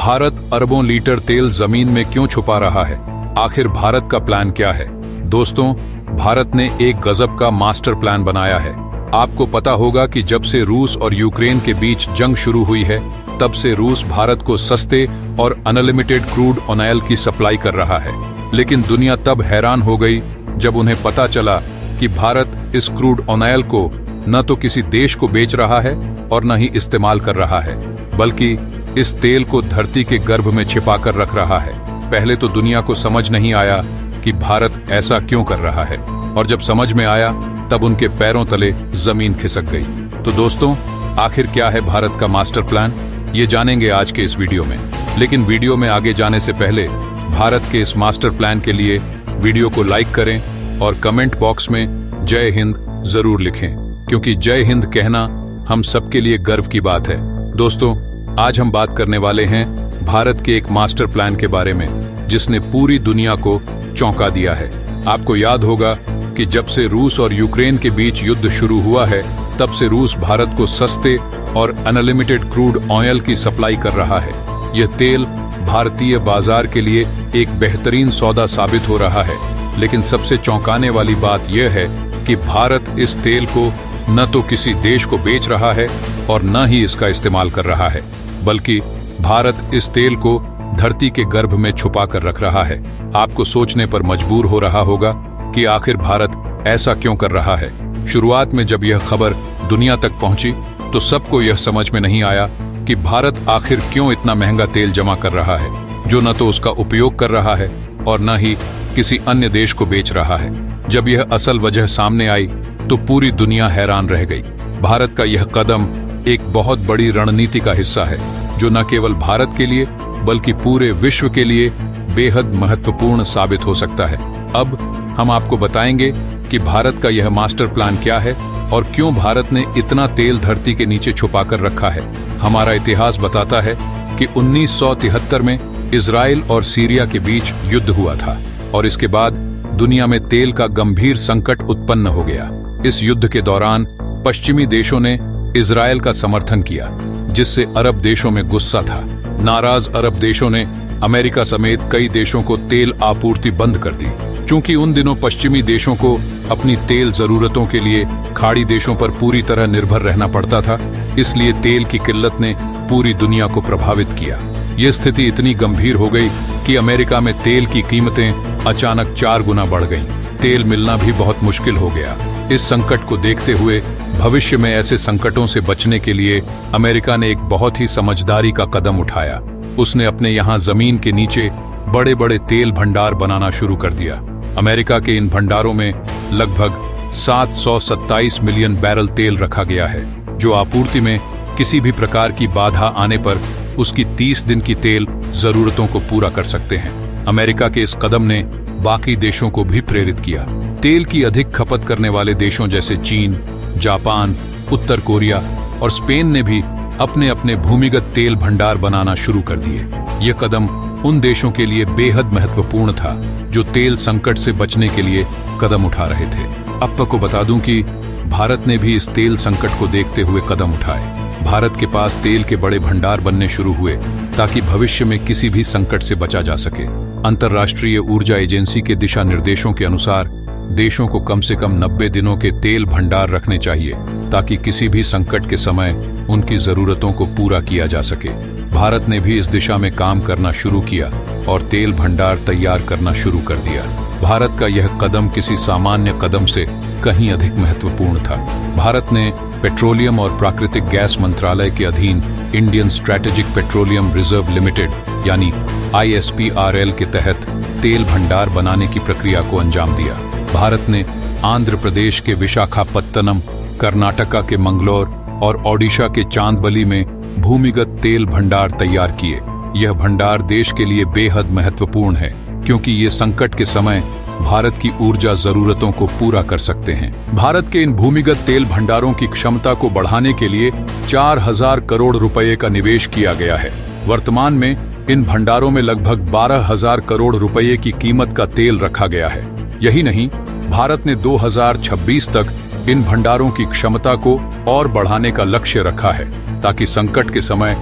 भारत अरबों लीटर तेल जमीन में क्यों छुपा रहा है? आखिर भारत का प्लान क्या है? दोस्तों, भारत ने एक गजब का मास्टर प्लान बनाया है। आपको पता होगा कि जब से रूस और यूक्रेन के बीच जंग शुरू हुई है, तब से रूस भारत को सस्ते और अनलिमिटेड क्रूड ऑयल की सप्लाई कर रहा है। लेकिन दुनिया तब हैरान हो गई जब उन्हें पता चला कि भारत इस क्रूड ऑयल को न तो किसी देश को बेच रहा है और न ही इस्तेमाल कर रहा है, बल्कि इस तेल को धरती के गर्भ में छिपा कर रख रहा है। पहले तो दुनिया को समझ नहीं आया कि भारत ऐसा क्यों कर रहा है, और जब समझ में आया तब उनके पैरों तले जमीन खिसक गई। तो दोस्तों, आखिर क्या है भारत का मास्टर प्लान, ये जानेंगे आज के इस वीडियो में। लेकिन वीडियो में आगे जाने से पहले भारत के इस मास्टर प्लान के लिए वीडियो को लाइक करें और कमेंट बॉक्स में जय हिंद जरूर लिखें, क्योंकि जय हिंद कहना हम सबके लिए गर्व की बात है। दोस्तों, आज हम बात करने वाले हैं भारत के एक मास्टर प्लान के बारे में, जिसने पूरी दुनिया को चौंका दिया है। आपको याद होगा कि जब से रूस और यूक्रेन के बीच युद्ध शुरू हुआ है, तब से रूस भारत को सस्ते और अनलिमिटेड क्रूड ऑयल की सप्लाई कर रहा है। यह तेल भारतीय बाजार के लिए एक बेहतरीन सौदा साबित हो रहा है। लेकिन सबसे चौंकाने वाली बात यह है कि भारत इस तेल को न तो किसी देश को बेच रहा है और न ही इसका इस्तेमाल कर रहा है, बल्कि भारत इस तेल को धरती के गर्भ में छुपा कर रख रहा है। आपको सोचने पर मजबूर हो रहा होगा कि आखिर भारत ऐसा क्यों कर रहा है। शुरुआत में जब यह खबर दुनिया तक पहुंची तो सबको यह समझ में नहीं आया कि भारत आखिर क्यों इतना महंगा तेल जमा कर रहा है, जो न तो उसका उपयोग कर रहा है और न ही किसी अन्य देश को बेच रहा है। जब यह असल वजह सामने आई तो पूरी दुनिया हैरान रह गई। भारत का यह कदम एक बहुत बड़ी रणनीति का हिस्सा है, जो न केवल भारत के लिए बल्कि पूरे विश्व के लिए बेहद महत्वपूर्ण साबित हो सकता है। अब हम आपको बताएंगे कि भारत का यह मास्टर प्लान क्या है और क्यों भारत ने इतना तेल धरती के नीचे छुपा कर रखा है। हमारा इतिहास बताता है कि 1973 में इजराइल और सीरिया के बीच युद्ध हुआ था, और इसके बाद दुनिया में तेल का गंभीर संकट उत्पन्न हो गया। इस युद्ध के दौरान पश्चिमी देशों ने इजराइल का समर्थन किया, जिससे अरब देशों में गुस्सा था। नाराज अरब देशों ने अमेरिका समेत कई देशों को तेल आपूर्ति बंद कर दी। चूंकि उन दिनों पश्चिमी देशों को अपनी तेल जरूरतों के लिए खाड़ी देशों पर पूरी तरह निर्भर रहना पड़ता था, इसलिए तेल की किल्लत ने पूरी दुनिया को प्रभावित किया। ये स्थिति इतनी गंभीर हो गई कि अमेरिका में तेल की कीमतें अचानक 4 गुना बढ़ गईं। तेल मिलना भी बहुत मुश्किल हो गया। इस संकट को देखते हुए भविष्य में ऐसे संकटों से बचने के लिए अमेरिका ने एक बहुत ही समझदारी का कदम उठाया। उसने अपने यहाँ जमीन के नीचे बड़े बड़े तेल भंडार बनाना शुरू कर दिया। अमेरिका के इन भंडारों में लगभग 727 मिलियन बैरल तेल रखा गया है, जो आपूर्ति में किसी भी प्रकार की बाधा आने पर उसकी 30 दिन की तेल जरूरतों को पूरा कर सकते हैं। अमेरिका के इस कदम ने बाकी देशों को भी प्रेरित किया। तेल की अधिक खपत करने वाले देशों जैसे चीन, जापान, उत्तर कोरिया और स्पेन ने भी अपने अपने भूमिगत तेल भंडार बनाना शुरू कर दिए। यह कदम उन देशों के लिए बेहद महत्वपूर्ण था जो तेल संकट से बचने के लिए कदम उठा रहे थे। अब आपको बता दूं कि भारत ने भी इस तेल संकट को देखते हुए कदम उठाए। भारत के पास तेल के बड़े भंडार बनने शुरू हुए ताकि भविष्य में किसी भी संकट से बचा जा सके। अंतर्राष्ट्रीय ऊर्जा एजेंसी के दिशा निर्देशों के अनुसार देशों को कम से कम 90 दिनों के तेल भंडार रखने चाहिए, ताकि किसी भी संकट के समय उनकी जरूरतों को पूरा किया जा सके। भारत ने भी इस दिशा में काम करना शुरू किया और तेल भंडार तैयार करना शुरू कर दिया। भारत का यह कदम किसी सामान्य कदम से कहीं अधिक महत्वपूर्ण था। भारत ने पेट्रोलियम और प्राकृतिक गैस मंत्रालय के अधीन Indian strategic petroleum reserve limited यानी ISPRL के तहत तेल भंडार बनाने की प्रक्रिया को अंजाम दिया। भारत ने आंध्र प्रदेश के विशाखापत्तनम, कर्नाटका के मंगलोर और ओडिशा के चांदबली में भूमिगत तेल भंडार तैयार किए। यह भंडार देश के लिए बेहद महत्वपूर्ण है, क्योंकि ये संकट के समय भारत की ऊर्जा जरूरतों को पूरा कर सकते हैं। भारत के इन भूमिगत तेल भंडारों की क्षमता को बढ़ाने के लिए 4000 करोड़ रुपए का निवेश किया गया है। वर्तमान में इन भंडारों में लगभग 12,000 करोड़ रुपए की कीमत का तेल रखा गया है। यही नहीं, भारत ने 2026 तक इन भंडारों की क्षमता को और बढ़ाने का लक्ष्य रखा है ताकि संकट के समय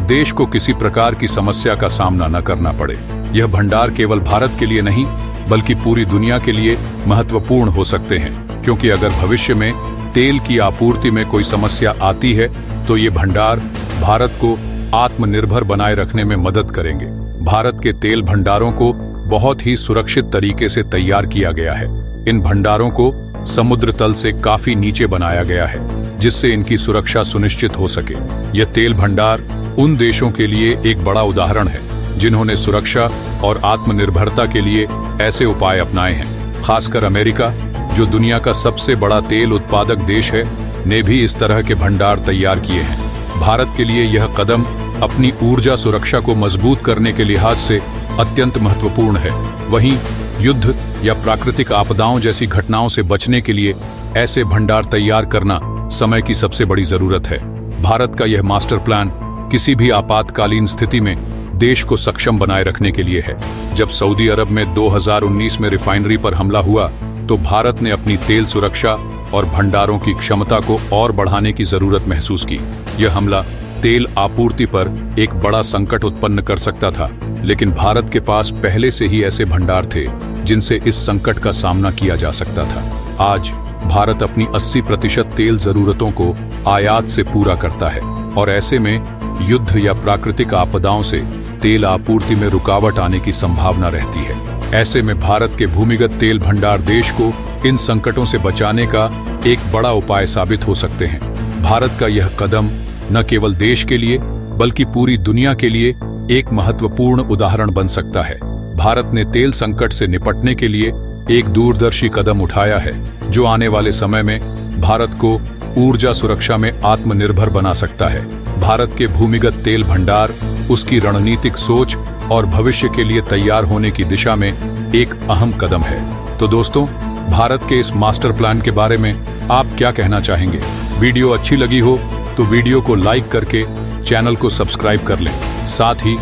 देश को किसी प्रकार की समस्या का सामना न करना पड़े। यह भंडार केवल भारत के लिए नहीं बल्कि पूरी दुनिया के लिए महत्वपूर्ण हो सकते हैं, क्योंकि अगर भविष्य में तेल की आपूर्ति में कोई समस्या आती है तो ये भंडार भारत को आत्मनिर्भर बनाए रखने में मदद करेंगे। भारत के तेल भंडारों को बहुत ही सुरक्षित तरीके से तैयार किया गया है। इन भंडारों को समुद्र तल से काफी नीचे बनाया गया है, जिससे इनकी सुरक्षा सुनिश्चित हो सके। यह तेल भंडार उन देशों के लिए एक बड़ा उदाहरण है जिन्होंने सुरक्षा और आत्मनिर्भरता के लिए ऐसे उपाय अपनाए हैं। खासकर अमेरिका, जो दुनिया का सबसे बड़ा तेल उत्पादक देश है, ने भी इस तरह के भंडार तैयार किए हैं। भारत के लिए यह कदम अपनी ऊर्जा सुरक्षा को मजबूत करने के लिहाज से अत्यंत महत्वपूर्ण है। वहीं युद्ध या प्राकृतिक आपदाओं जैसी घटनाओं से बचने के लिए ऐसे भंडार तैयार करना समय की सबसे बड़ी जरूरत है। भारत का यह मास्टर प्लान किसी भी आपातकालीन स्थिति में देश को सक्षम बनाए रखने के लिए है। जब सऊदी अरब में 2019 में रिफाइनरी पर हमला हुआ तो भारत ने अपनी तेल सुरक्षा और भंडारों की क्षमता को और बढ़ाने की जरूरत महसूस की। यह हमला तेल आपूर्ति पर एक बड़ा संकट उत्पन्न कर सकता था, लेकिन भारत के पास पहले से ही ऐसे भंडार थे जिनसे इस संकट का सामना किया जा सकता था। आज भारत अपनी 80% तेल जरूरतों को आयात से पूरा करता है और ऐसे में युद्ध या प्राकृतिक आपदाओं से तेल आपूर्ति में रुकावट आने की संभावना रहती है। ऐसे में भारत के भूमिगत तेल भंडार देश को इन संकटों से बचाने का एक बड़ा उपाय साबित हो सकते हैं। भारत का यह कदम न केवल देश के लिए बल्कि पूरी दुनिया के लिए एक महत्वपूर्ण उदाहरण बन सकता है। भारत ने तेल संकट से निपटने के लिए एक दूरदर्शी कदम उठाया है, जो आने वाले समय में भारत को ऊर्जा सुरक्षा में आत्मनिर्भर बना सकता है। भारत के भूमिगत तेल भंडार उसकी रणनीतिक सोच और भविष्य के लिए तैयार होने की दिशा में एक अहम कदम है। तो दोस्तों, भारत के इस मास्टर प्लान के बारे में आप क्या कहना चाहेंगे? वीडियो अच्छी लगी हो तो वीडियो को लाइक करके चैनल को सब्सक्राइब कर लें। साथ ही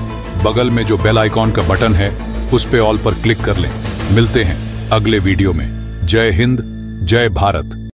बगल में जो बेल आइकॉन का बटन है उस पे ऑल पर क्लिक कर लें। मिलते हैं अगले वीडियो में। जय हिंद, जय भारत।